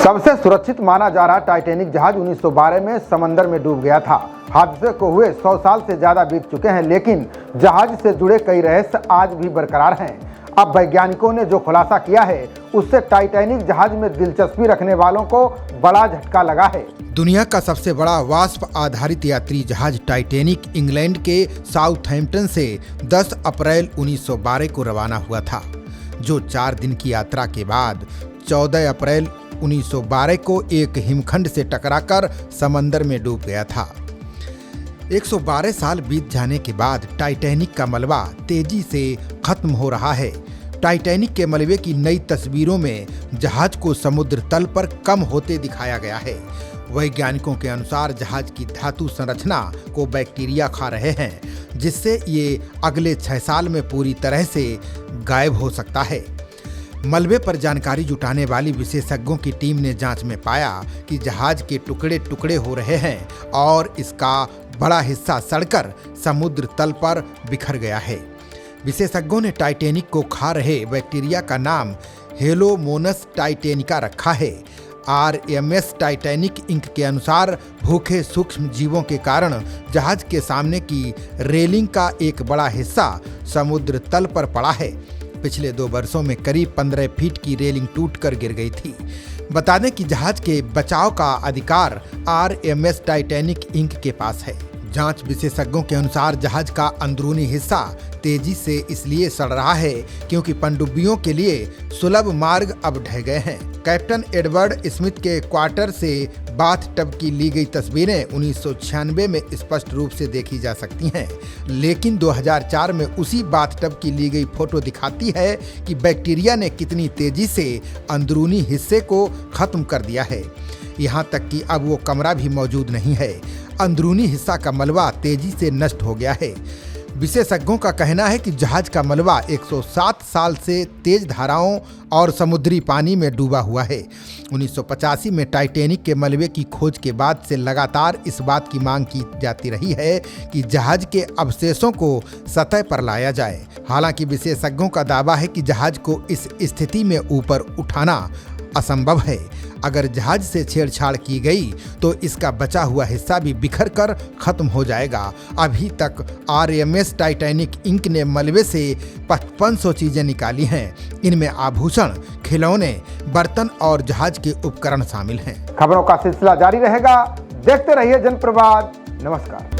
सबसे सुरक्षित माना जा रहा टाइटैनिक जहाज 1912 में समंदर में डूब गया था। हादसे को हुए 100 साल से ज्यादा बीत चुके हैं, लेकिन जहाज से जुड़े कई रहस्य आज भी बरकरार हैं। अब वैज्ञानिकों ने जो खुलासा किया है उससे टाइटैनिक जहाज में दिलचस्पी रखने वालों को बड़ा झटका लगा है। दुनिया का सबसे बड़ा वाष्प आधारित यात्री जहाज टाइटैनिक इंग्लैंड के साउथहैम्पटन से 10 अप्रैल 1912 को रवाना हुआ था, जो 4 दिन की यात्रा के बाद 14 अप्रैल 1912 को एक हिमखंड से टकराकर समंदर में डूब गया था। 112 साल बीत जाने के बाद टाइटैनिक का मलबा तेजी से खत्म हो रहा है। टाइटैनिक के मलबे की नई तस्वीरों में जहाज को समुद्र तल पर कम होते दिखाया गया है। वैज्ञानिकों के अनुसार जहाज की धातु संरचना को बैक्टीरिया खा रहे हैं, जिससे ये अगले 6 साल में पूरी तरह से गायब हो सकता है। मलबे पर जानकारी जुटाने वाली विशेषज्ञों की टीम ने जांच में पाया कि जहाज के टुकड़े टुकड़े हो रहे हैं और इसका बड़ा हिस्सा सड़कर समुद्र तल पर बिखर गया है। विशेषज्ञों ने टाइटैनिक को खा रहे बैक्टीरिया का नाम हेलोमोनस टाइटेनिका रखा है। RMS टाइटैनिक इंक के अनुसार भूखे सूक्ष्म जीवों के कारण जहाज के सामने की रेलिंग का एक बड़ा हिस्सा समुद्र तल पर पड़ा है। पिछले 2 वर्षों में करीब 15 फीट की रेलिंग टूटकर गिर गई थी। बता दें कि जहाज के बचाव का अधिकार RMS टाइटैनिक इंक के पास है। जांच विशेषज्ञों के अनुसार जहाज का अंदरूनी हिस्सा तेजी से इसलिए सड़ रहा है क्योंकि पनडुब्बियों के लिए सुलभ मार्ग अब ढह गए हैं। कैप्टन एडवर्ड स्मिथ के क्वार्टर से बाथ टब की ली गई तस्वीरें 1996 में स्पष्ट रूप से देखी जा सकती हैं, लेकिन 2004 में उसी बाथ टब की ली गई फोटो दिखाती है कि बैक्टीरिया ने कितनी तेजी से अंदरूनी हिस्से को खत्म कर दिया है। यहाँ तक कि अब वो कमरा भी मौजूद नहीं है। अंदरूनी हिस्सा का मलबा तेजी से नष्ट हो गया है। विशेषज्ञों का कहना है कि जहाज का मलबा 107 साल से तेज धाराओं और समुद्री पानी में डूबा हुआ है। 1985 में टाइटैनिक के मलबे की खोज के बाद से लगातार इस बात की मांग की जाती रही है कि जहाज के अवशेषों को सतह पर लाया जाए। हालांकि विशेषज्ञों का दावा है कि जहाज को इस स्थिति में ऊपर उठाना असंभव है। अगर जहाज से छेड़छाड़ की गई तो इसका बचा हुआ हिस्सा भी बिखर कर खत्म हो जाएगा। अभी तक RMS टाइटैनिक इंक ने मलबे से 5500 चीजें निकाली हैं। इनमें आभूषण, खिलौने, बर्तन और जहाज के उपकरण शामिल हैं। खबरों का सिलसिला जारी रहेगा। देखते रहिए जनप्रवाद। नमस्कार।